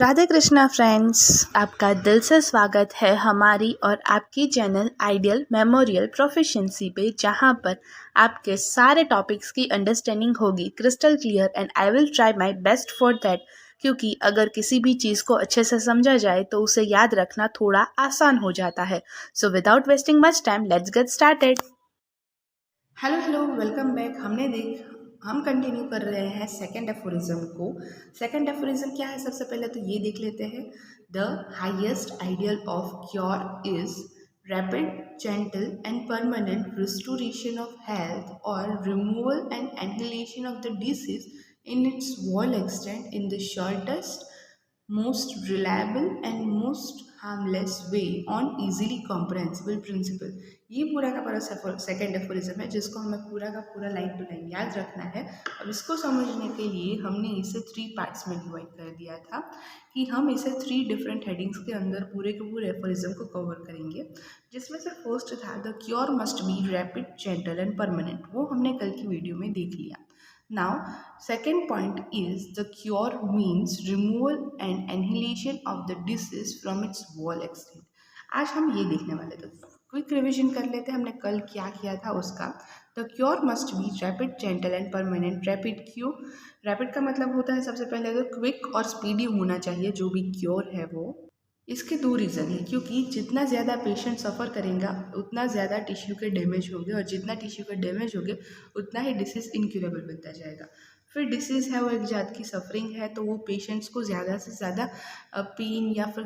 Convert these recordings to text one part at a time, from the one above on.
Radhe Krishna friends, आपका दिल से स्वागत है हमारी और आपकी चैनल आइडियल मेमोरियल प्रोफिशिएंसी पे, जहां पर आपके सारे टॉपिक्स की अंडरस्टैंडिंग होगी crystal clear and I will try my best for that. क्योंकि अगर किसी भी चीज़ को अच्छे से समझा जाए तो उसे याद रखना थोड़ा आसान हो जाता है। So without wasting much time, let's get started. Hello welcome back. हम कंटिन्यू कर रहे हैं सेकेंड एफोरिज्म को। सेकेंड एफोरिज्म क्या है, सबसे पहले तो ये देख लेते हैं। The highest ideal of cure is rapid, gentle and permanent restoration of health और removal and annihilation of the disease in its whole extent in the shortest, most reliable and most harmless way on easily comprehensible principle। ये पूरा का पूरा second aphorism है जिसको हमें पूरा का पूरा लाइन टू लाइन याद रखना है। और इसको समझने के लिए हमने इसे 3 पार्ट्स में डिवाइड कर दिया था कि हम इसे 3 डिफरेंट हेडिंग्स के अंदर पूरे के पूरे एफोरिज्म को कवर करेंगे। जिसमें से फर्स्ट था the cure must B rapid, gentle and permanent. वो हमने कल की वीडियो में देख लिया। Now, second point is the cure means removal and annihilation of the disease from its whole extent। आज हम ये देखने वाले थे। क्विक रिवीजन कर लेते हैं हमने कल क्या किया था उसका। The cure must B rapid, gentle and permanent. Rapid क्यों? रैपिड का मतलब होता है सबसे पहले तो क्विक और स्पीडी होना चाहिए जो भी क्योर है वो। इसके 2 रीज़न है, क्योंकि जितना ज़्यादा पेशेंट सफ़र करेगा उतना ज़्यादा टिश्यू के डैमेज होंगे और जितना टिश्यू के डैमेज होंगे उतना ही डिसीज़ इनक्यूरेबल बनता जाएगा। फिर डिसीज़ है वो एक जात की सफरिंग है, तो वो पेशेंट्स को ज़्यादा से ज़्यादा पेन या फिर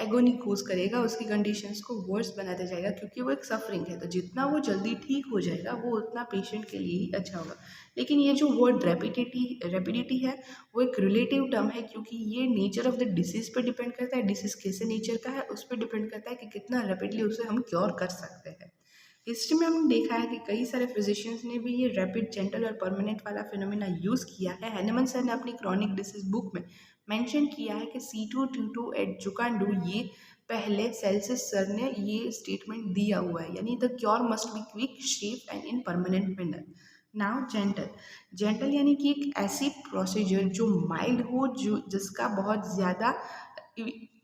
एगोनी कोज करेगा, उसकी कंडीशंस को वर्स बनाता जाएगा क्योंकि वो एक सफरिंग है। तो जितना वो जल्दी ठीक हो जाएगा वो उतना पेशेंट के लिए ही अच्छा होगा। लेकिन ये जो वर्ड रैपिडिटी है वो एक रिलेटिव टर्म है, क्योंकि ये नेचर ऑफ द डिसीज़ पे डिपेंड करता है। डिसीज़ कैसे नेचर का है उस पर डिपेंड करता है कि कितना रैपिडली उसे हम क्योर कर सकते हैं। हिस्ट्री में हमने देखा है कि कई सारे फिजिशियंस ने भी ये रैपिड, जेंटल और परमानेंट वाला फिनोमेना यूज़ किया है। हैनेमन सर ने अपनी क्रॉनिक डिसीज बुक में मेंशन किया है कि C2T2 एट जुकांडू, ये पहले सेल्सियस सर ने ये स्टेटमेंट दिया हुआ है, यानी the cure must be quick, safe and in permanent manner. Now gentle यानी कि एक ऐसी प्रोसीजर जो माइल्ड हो, जो जिसका बहुत ज़्यादा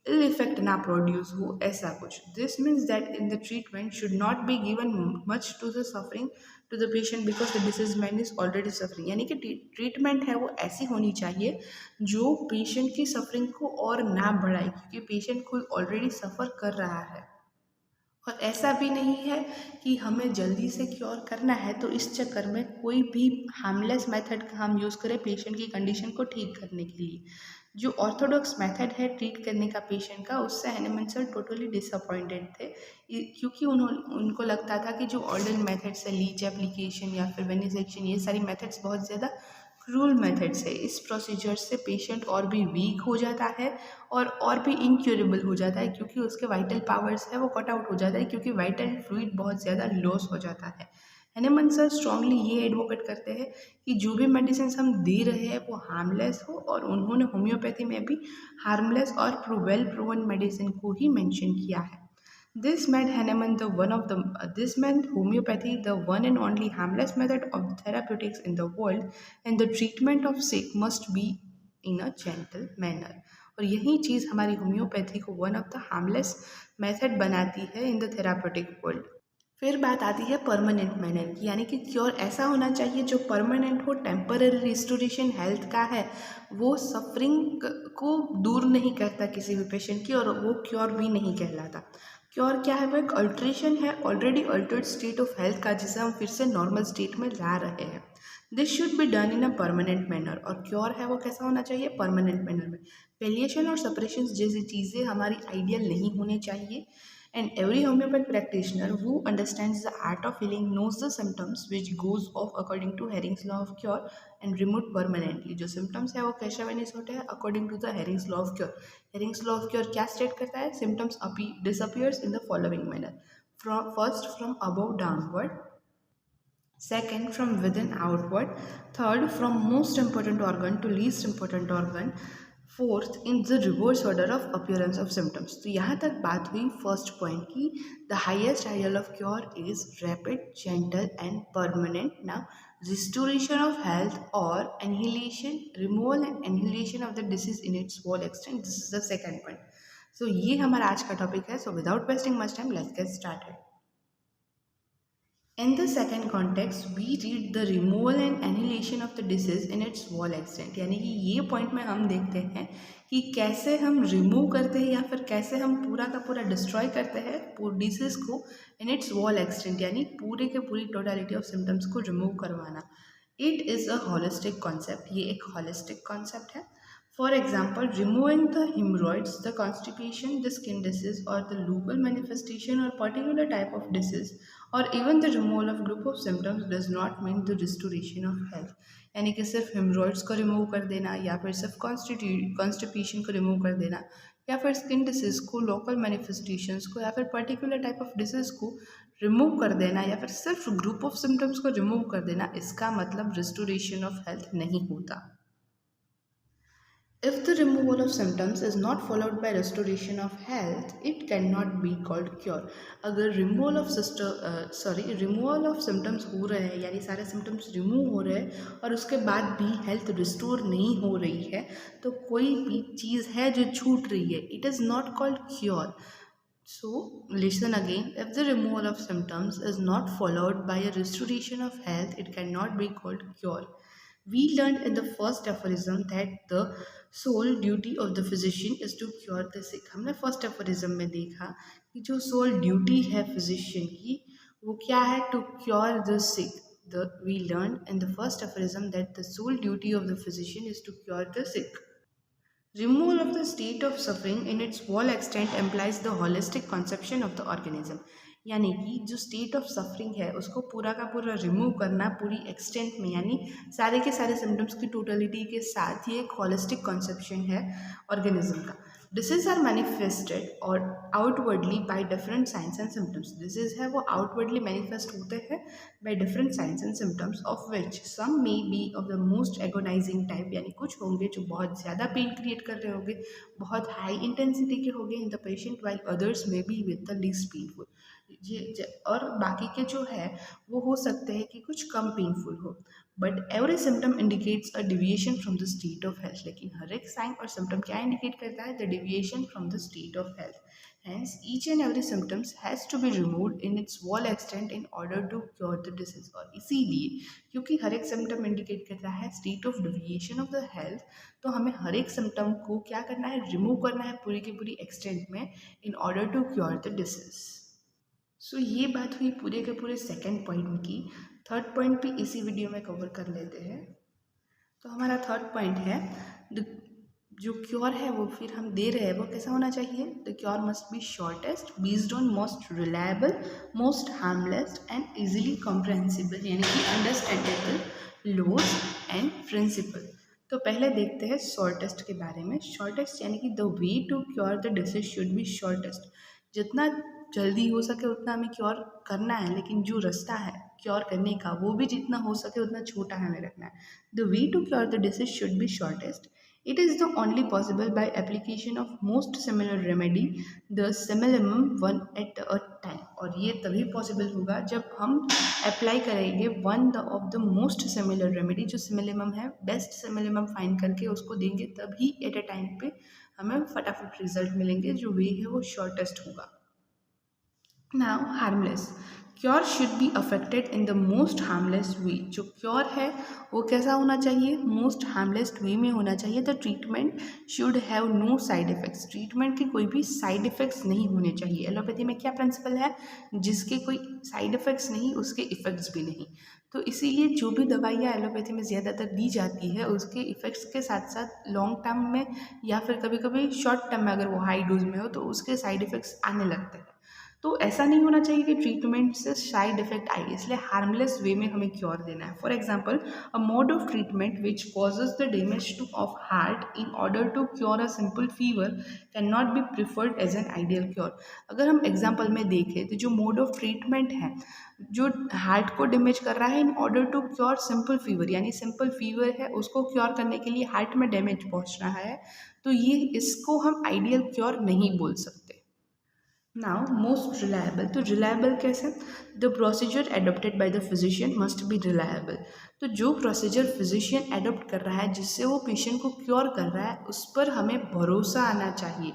इल इफेक्ट ना प्रोड्यूस हो, ऐसा कुछ। This means that in the treatment should not be given much to the suffering to the patient because the disease man is already suffering. यानी कि ट्रीटमेंट है वो ऐसी होनी चाहिए जो पेशेंट की सफरिंग को और ना बढ़ाए, क्योंकि पेशेंट कोई ऑलरेडी सफ़र कर रहा है। और ऐसा भी नहीं है कि हमें जल्दी से क्योर करना है तो इस चक्कर में कोई भी हार्मलेस मेथड का हम यूज़ करें पेशेंट की कंडीशन को ठीक करने के लिए। जो ऑर्थोडॉक्स मेथड है ट्रीट करने का पेशेंट का, उससे हैनेमन सर टोटली डिसअपॉइंटेड थे, क्योंकि उनको लगता था कि जो ओल्डन मेथड्स है, लीच एप्लीकेशन या फिर वेनिसेक्शन, ये सारी मेथड्स बहुत ज़्यादा क्रूल मेथड्स है। इस प्रोसीजर से पेशेंट और भी वीक हो जाता है और भी इनक्यूरेबल हो जाता है, क्योंकि उसके वाइटल पावर्स है वो कट आउट हो जाता है, क्योंकि वाइटल फ्लूइड बहुत ज़्यादा लॉस हो जाता है। हैनेमन सर स्ट्रांगली ये एडवोकेट करते हैं कि जो भी मेडिसिन हम दे रहे हैं वो हार्मलेस हो, और उन्होंने होम्योपैथी में भी हार्मलेस और वेल प्रूवन मेडिसिन को ही मेंशन किया है। This made homeopathy the one and only harmless method of therapeutics in the world, and the treatment of sick must be in a gentle manner। और यही चीज़ हमारी homeopathy को one of the harmless method बनाती है in the therapeutic world. फिर बात आती है परमानेंट मैनर की, यानी कि क्योर ऐसा होना चाहिए जो परमानेंट हो, टेम्पररी रिस्टोरेशन हेल्थ का है, वो सफरिंग को दूर नहीं करता किसी भी पेशेंट की, और वो क्योर भी नहीं कहलाता। क्योर क्या है? वो एक अल्ट्रेशन है already Altered state of health का, जिसे हम फिर से नॉर्मल स्टेट में ला रहे हैं। This should be done in a permanent manner. और क्योर है वो कैसा होना चाहिए? परमानेंट मैनर में। पेलिएशन और सप्रेशन जैसी चीज़ें हमारी आइडियल नहीं होनी चाहिए। And every homeopathic practitioner who understands the art of healing knows the symptoms which goes off according to Hering's law of cure and removed permanently। जो symptoms है वो कैसे वैनिश होते हैं according to the Hering's law of cure। Hering's law of cure क्या state करता है? Symptoms disappears in the following manner: first from above downward, second from within outward, third from most important organ to least important organ, fourth in the reverse order of appearance of symptoms. तो यहाँ तक बात हुई first point की the highest ideal of cure is rapid, gentle and permanent. Now restoration of health or annihilation, removal and annihilation of the disease in its whole extent. This is the second point. So ये हमारा आज का topic है. So without wasting much time, let's get started. In the second context, we read the removal and annihilation of the disease in its whole extent. यानी कि ये point में हम देखते हैं कि कैसे हम रिमूव करते हैं या फिर कैसे हम पूरा का पूरा डिस्ट्रॉय करते हैं डिसीज को इन इट्स वॉल एक्सटेंट, यानी पूरे के पूरी टोटलिटी ऑफ सिम्टम्स को रिमूव करवाना. It is a holistic concept. ये एक होलिस्टिक कॉन्सेप्ट है. For example, removing the hemorrhoids, the constipation, the skin disease, or the local manifestation or particular type of disease, or even the removal of group of symptoms does not mean the restoration of health. यानी कि सिर्फ haemorrhoids को remove कर देना या फिर सिर्फ constipation को रिमूव कर देना या फिर स्किन डिसीज को, लोकल मैनिफेस्टेशंस को या फिर पर्टिकुलर टाइप ऑफ डिसीज को रिमूव कर देना या फिर सिर्फ ग्रुप ऑफ सिम्टम्स को रिमूव कर देना, इसका मतलब रिस्टोरेशन ऑफ हेल्थ नहीं होता. If the removal of symptoms is not followed by restoration of health, it cannot be called cure. अगर removal of symptoms हो रहे हैं, यानी सारे symptoms remove हो रहे हैं और उसके बाद भी health restore नहीं हो रही है, तो कोई भी चीज़ है जो छूट रही है. It is not called cure. So listen again. If the removal of symptoms is not followed by a restoration of health, it cannot be called cure. We learned in the first aphorism that the sole duty of the physician is to cure the sick. हमने first aphorism में देखा कि जो soul duty है physician की वो क्या है? To cure the sick. We learned in the first aphorism that the sole duty of the physician is to cure the sick. Removal of the state of suffering in its whole extent implies the holistic conception of the organism. यानी कि जो state of suffering है उसको पूरा का पूरा remove करना पूरी एक्सटेंट में, यानी सारे के सारे सिम्टम्स की टोटलिटी के साथ ये एक होलिस्टिक कॉन्सेप्शन है ऑर्गेनिज्म का. डिसीज आर मैनिफेस्टेड और outwardly by different science and symptoms. Disease है वो आउटवर्डली मैनिफेस्ट होते हैं by different science and symptoms of which some may be of the most agonising type, यानी कुछ होंगे जो बहुत ज़्यादा पेन क्रिएट कर रहे होंगे, बहुत हाई इंटेंसिटी के होंगे in the patient, while others may be with the least painful. और बाकी के जो है वो हो सकते हैं कि कुछ कम पेनफुल हो. But every symptom indicates a deviation from the state of health. लेकिन हर एक साइन और सिम्टम क्या इंडिकेट करता है? The deviation from the state of health. Hence, each and every symptoms has to be removed in its whole extent in order to cure the disease. और इसीलिए क्योंकि हर एक सिम्टम इंडिकेट करता है state of deviation of the health, तो हमें हर एक symptom को क्या करना है? रिमूव करना है पूरी की पूरी एक्सटेंट में in order to cure the disease. So ये बात हुई पूरे के पूरे सेकेंड पॉइंट की. थर्ड पॉइंट भी इसी वीडियो में कवर कर लेते हैं. तो हमारा थर्ड पॉइंट है जो क्योर है वो फिर हम दे रहे हैं वो कैसा होना चाहिए? The cure must be shortest, based on most reliable, most harmless and easily comprehensible, यानी कि अंडरस्टैंडेबल लॉज एंड प्रिंसिपल. तो पहले देखते हैं शॉर्टेस्ट के बारे में. शॉर्टेस्ट यानी कि the way to cure the disease should be shortest. जितना जल्दी हो सके उतना हमें क्योर करना है, लेकिन जो रास्ता है क्योर करने का वो भी जितना हो सके उतना छोटा हमें रखना है. The way to cure the disease should be shortest. It is the only possible by application of most similar remedy, the simillimum one at a time. और ये तभी पॉसिबल होगा जब हम अप्लाई करेंगे one of the most similar remedy. जो similimum है, best similimum find करके उसको देंगे, तभी एट अ टाइम पे हमें फटाफट रिजल्ट मिलेंगे. जो वे है वो शॉर्टेस्ट होगा. Now, harmless. Cure should be affected in the most harmless way. जो क्योर है वो कैसा होना चाहिए? मोस्ट हार्मलेस वे में होना चाहिए. The treatment should have no side effects. Treatment के कोई भी साइड इफ़ेक्ट्स नहीं होने चाहिए. एलोपैथी में क्या प्रिंसिपल है? जिसके कोई साइड इफ़ेक्ट्स नहीं उसके इफ़ेक्ट्स भी नहीं. तो इसीलिए जो भी दवाइयाँ एलोपैथी में ज़्यादातर दी जाती है उसके इफ़ेक्ट्स के साथ साथ लॉन्ग टर्म में या फिर कभी कभी शॉर्ट टर्म में अगर वो हाई डोज में हो तो उसके साइड इफ़ेक्ट्स आने लगते हैं. तो ऐसा नहीं होना चाहिए कि ट्रीटमेंट से साइड इफेक्ट आए, इसलिए हार्मलेस वे में हमें क्योर देना है. For example, a mode of treatment which causes the damage to of heart in order to cure a simple fever can not be preferred as an ideal cure. अगर हम example में देखें तो जो मोड ऑफ ट्रीटमेंट है जो heart को damage कर रहा है in order to cure simple fever, यानी सिंपल फीवर है उसको क्योर करने के लिए हार्ट में डैमेज पहुंच रहा है, तो ये इसको हम आइडियल क्योर नहीं बोल सकते. नाउ मोस्ट रिलायबल, तो रिलायबल कैसे? The procedure adopted by the physician must be reliable. तो जो प्रोसीजर फिजिशियन एडोप्ट कर रहा है जिससे वो पेशेंट को क्योर कर रहा है उस पर हमें भरोसा आना चाहिए।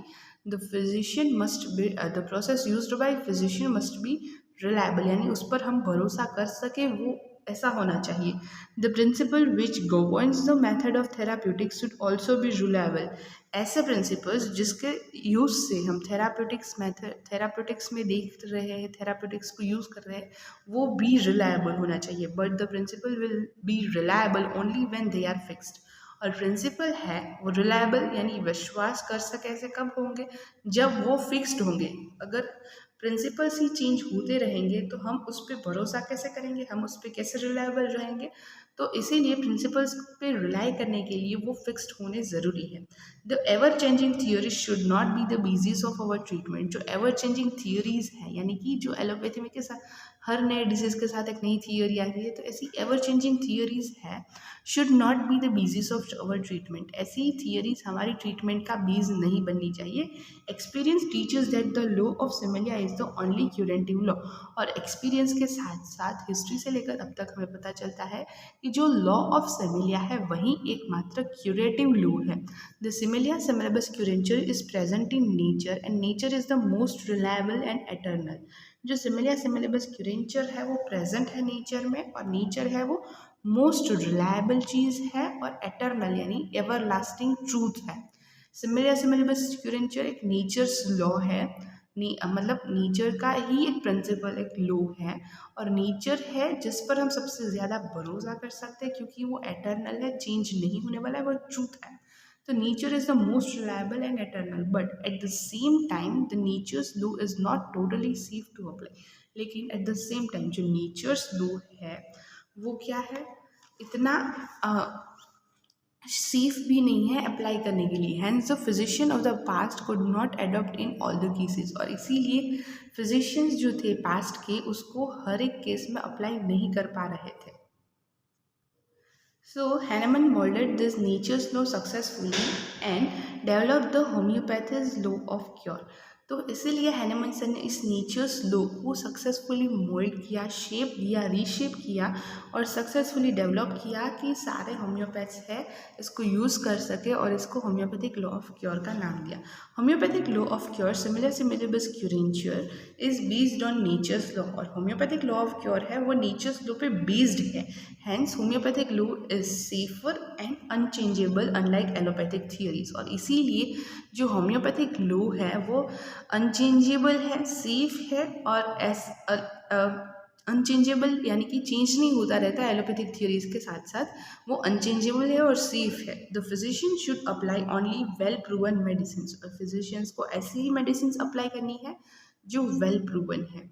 The physician must be the process used by physician must be reliable, यानी उस पर हम भरोसा कर सके वो ऐसा होना चाहिए। The principal which governs the method of therapeutics should also be reliable. ऐसे प्रिंसिपल्स जिसके यूज से हम थेराप्यूटिक्स में देख रहे हैं, थेराप्यूटिक्स को यूज़ कर रहे हैं, वो भी रिलायबल होना चाहिए। But the principle will be reliable only when they are fixed. और प्रिंसिपल है वो रिलायबल यानी विश्वास कर सके ऐसे कब होंगे? जब वो फिक्स्ड होंगे। अगर प्रिंसिपल्स ही चेंज होते रहेंगे तो हम उस पर भरोसा कैसे करेंगे, हम उस पर कैसे रिलायबल रहेंगे? तो इसीलिए प्रिंसिपल्स पे रिलाई करने के लिए वो फिक्स्ड होने ज़रूरी है। The ever changing theories should not be the basis of our treatment. जो एवर चेंजिंग थियोरीज है यानी कि जो एलोपैथी में के साथ हर नए डिजीज के साथ एक नई थियोरी आ रही है, तो ऐसी एवर चेंजिंग थियोरीज है should not be the basis of our treatment. ऐसी थियोरीज हमारी ट्रीटमेंट का बेस नहीं बननी चाहिए। Experience teachers that the law of similia is the only curative law. और एक्सपीरियंस के साथ साथ हिस्ट्री से लेकर अब तक हमें पता चलता है कि जो लॉ ऑफ सिमिलिया है वही एकमात्र क्यूरेटिव लॉ है। The similia similibus curentur is present in nature and nature is the most reliable and eternal. जो सिमिलिया सिमिलबस क्यूरेंचर है वो प्रेजेंट है नेचर में, और नेचर है वो मोस्ट रिलायबल चीज़ है और एटर्नल यानी एवर लास्टिंग ट्रूथ है। सिमिलिया सिमिलबस क्यूरेंचर एक नेचर्स लॉ है, मतलब नेचर का ही एक प्रिंसिपल एक लॉ है, और नेचर है जिस पर हम सबसे ज़्यादा भरोसा कर सकते हैं क्योंकि वो एटर्नल है, चेंज नहीं होने वाला है, वो ट्रूथ है। तो nature is the most reliable and eternal, but at the same time the nature's law is not totally safe to apply. लेकिन एट द सेम टाइम जो नेचर्स लॉ है वो क्या है, इतना सेफ भी नहीं है अप्लाई करने के लिए। Hence the physician of the past could not adopt in all the cases. और इसीलिए फिजिशियंस जो थे पास्ट के उसको हर एक केस में अप्लाई नहीं कर पा रहे थे। So Hahnemann molded this nature's law successfully and developed the homeopathy's law of cure. तो इसीलिए हैनेमन सर ने इस नेचर्स लॉ को सक्सेसफुली मोल्ड किया, शेप दिया, रीशेप किया और सक्सेसफुली डेवलप किया कि सारे होम्योपैथ्स है इसको यूज़ कर सके और इसको होम्योपैथिक लॉ ऑफ क्योर का नाम दिया। Homeopathic law of cure similar similibus curentur is based on nature's law, और होम्योपैथिक लॉ ऑफ क्योर है वो नेचर्स लॉ पे बेस्ड है। Hence homeopathic law is safer and unchangeable unlike allopathic theories. और इसीलिए जो होम्योपैथिक लॉ है वो अनचेंजेबल है, सेफ है और अनचेंजेबल यानी कि चेंज नहीं होता रहता है एलोपैथिक थियरीज के साथ साथ, वो अनचेंजेबल है और सेफ है। The physician should apply only well proven medicine. और फिजिशियंस को ऐसी ही मेडिसिन अप्लाई करनी है जो वेल प्रूवन है।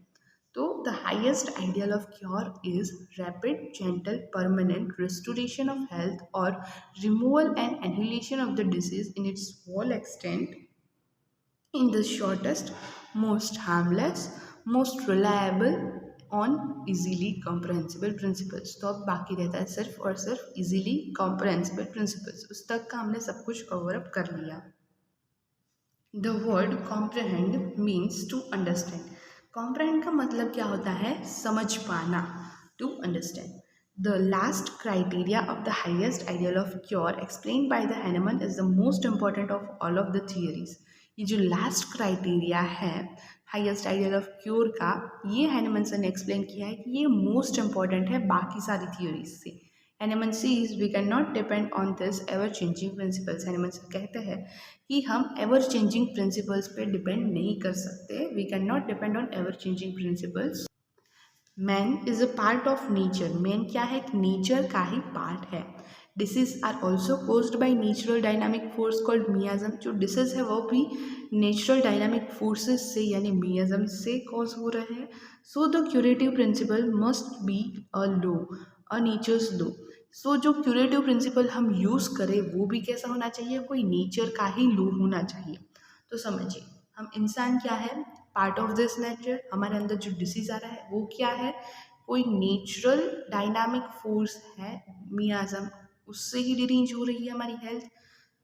तो the highest ideal of cure is rapid gentle permanent restoration of health or removal and annihilation of the disease in its whole extent in the shortest, most harmless, most reliable on easily comprehensible principles। तो अब बाकी रहता है सिर्फ और सिर्फ easily comprehensible principles, उस तक का हमने सब कुछ कवर अप कर लिया। The word comprehend means to understand. Comprehend का मतलब क्या होता है? समझ पाना, to understand. The last criteria of the highest ideal of cure explain by the Hahnemann is the most important of all of the theories. ये जो last criteria है हाइएस्ट आइडियल ऑफ क्योर का, ये हैनेमन सर ने explain किया है कि ये मोस्ट इंपॉर्टेंट है बाकी सारी थियरीज से। Hahnemann sees we cannot depend on this ever changing principles। Hahnemann sir कहते हैं कि हम एवर चेंजिंग प्रिंसिपल्स पे डिपेंड नहीं कर सकते। We can not depend on ever changing principles. Man is a part of nature. Man क्या है? नेचर का ही पार्ट है। Disease are also caused by natural dynamic force called miasm. जो डिसीज है वो भी नेचुरल डायनामिक फोर्सेस से यानी मियाजम से कॉज हो रहे हैं। So the curative principle must be a law, a nature's law. So जो क्यूरेटिव प्रिंसिपल हम यूज़ करें वो भी कैसा होना चाहिए? कोई नेचर का ही लॉ होना चाहिए। तो समझिए हम इंसान क्या है? Part of this nature. हमारे अंदर जो डिसीज़ आ रहा है वो क्या है? कोई नेचुरल डायनामिक फोर्स है, मियाज़म, उससे ही डिरेंज हो रही है हमारी हेल्थ।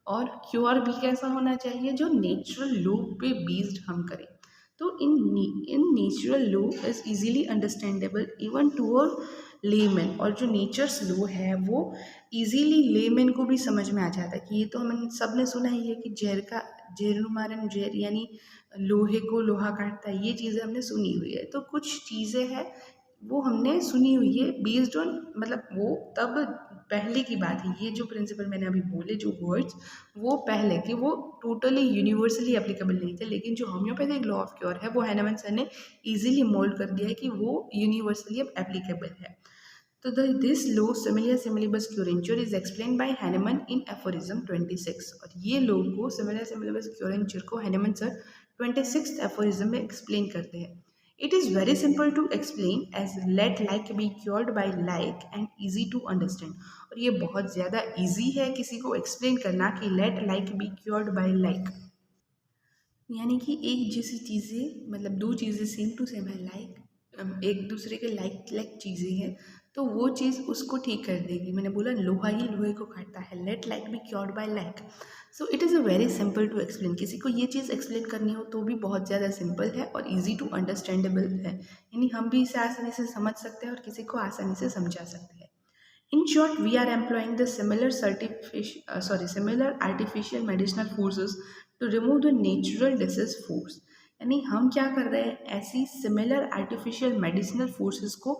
और क्योर भी कैसा होना चाहिए? जो नेचुरल लॉ पे बेस्ड हम करें। तो in natural law is easily understandable even to a layman, और जो नेचर्स लॉ है वो इजीली लेमैन को भी समझ में आ जाता है कि ये तो हम सब ने सुना ही है कि जहर नुमारन जहर, यानी लोहे को लोहा काटता है, ये चीज़ें हमने सुनी हुई है। तो कुछ चीज़ें हैं वो हमने सुनी हुई है बेस्ड ऑन, मतलब वो तब पहले की बात है। ये जो प्रिंसिपल मैंने अभी बोले, जो वर्ड्स, वो पहले कि वो टोटली यूनिवर्सली एप्लीकेबल नहीं थे, लेकिन जो होम्योपैथिक लॉ ऑफ क्योर है वो हैनेमन सर ने इजीली मोल्ड कर दिया है कि वो यूनिवर्सली अब एप्लीकेबल है। तो this law similia similibus curentur is explain by Hahnemann in aphorism 26, और ये लॉ को सिमिलियर सिमिलिबस क्योरेंचर को हैनेमन सर 26th एफोरिज्म में एक्सप्लेन करते हैं। It is very simple to explain as let like be cured by like and easy to understand। और ये बहुत ज़्यादा easy है किसी को explain करना कि let like be cured by like, यानी कि एक जैसी चीज़ें, मतलब दो चीज़ें सेम टू सेम है, लाइक एक दूसरे के लाइक चीज़ें हैं, तो वो चीज़ उसको ठीक कर देगी। मैंने बोला लोहा ही लोहे को काटता है, let like be cured by like. So it is a very simple to explain. किसी को ये चीज़ एक्सप्लेन करनी हो तो भी बहुत ज़्यादा सिंपल है और ईजी टू अंडरस्टैंडेबल है, यानी हम भी इसे आसानी से समझ सकते हैं और किसी को आसानी से समझा सकते हैं। In short, we are employing the similar artificial medicinal forces to remove the natural disease force। यानी हम क्या कर रहे हैं, ऐसी सिमिलर आर्टिफिशियल मेडिसिनल फोर्सेस को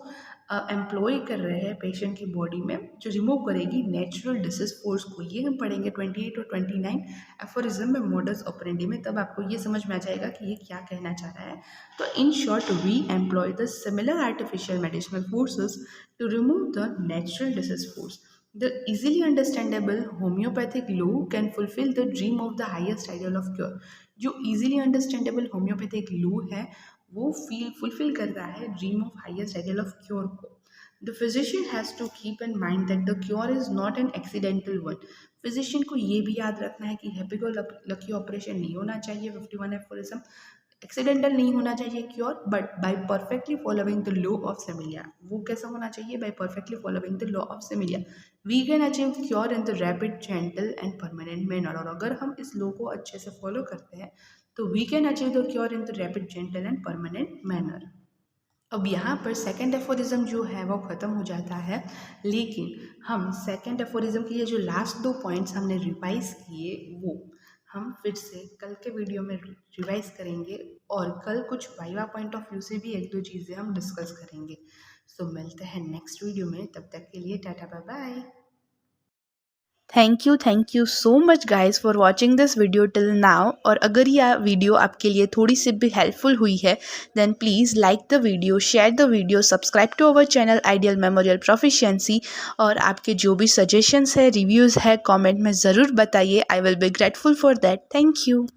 एम्प्लॉय कर रहे हैं पेशेंट की बॉडी में, जो रिमूव करेगी नेचुरल डिसीज फोर्स को। ये हम पढ़ेंगे 28 और 29 एफोरिज्म में, मॉडस ऑपरेंडी में, तब आपको ये समझ में आ जाएगा कि ये क्या कहना चाह रहा है। तो in short, we employ the similar artificial medicinal forces to remove the natural disease force। The easily understandable homeopathic law can fulfill the dream of the highest ideal of cure। जो easily understandable homeopathic law है वो fulfill कर रहा है dream of highest ideal of cure को। The physician has to keep in mind that the cure is not an accidental one। Physician को ये भी याद रखना है कि हैप्पी गो लकी ऑपरेशन नहीं होना चाहिए, 51 एफोरिज्म एक्सीडेंटल नहीं होना चाहिए cure, but by perfectly following the law of similia. वो कैसा होना चाहिए, by perfectly following the law of similia we can achieve cure in the rapid, gentle and permanent manner. और अगर हम इस लॉ को अच्छे से फॉलो करते हैं तो we can achieve the cure in the rapid, gentle and permanent manner. अब यहाँ पर सेकेंड एफोरिज्म जो है वो ख़त्म हो जाता है, लेकिन हम सेकेंड एफोरिज्म के लिए जो लास्ट दो पॉइंट्स हमने रिवाइज किए वो हम फिर से कल के वीडियो में रिवाइज करेंगे, और कल कुछ वाइवा पॉइंट ऑफ व्यू से भी एक दो चीज़ें हम डिस्कस करेंगे। सो मिलते हैं नेक्स्ट वीडियो में, तब तक के लिए tata bye bye. Thank you so much guys for watching this video till now. और अगर यह वीडियो आपके लिए थोड़ी सी भी हेल्पफुल हुई है then please like the video, share the video, subscribe to our channel ideal memorial proficiency. और आपके जो भी सजेशंस है, रिव्यूज़ है, कमेंट में ज़रूर बताइए। I will be grateful for that. Thank you.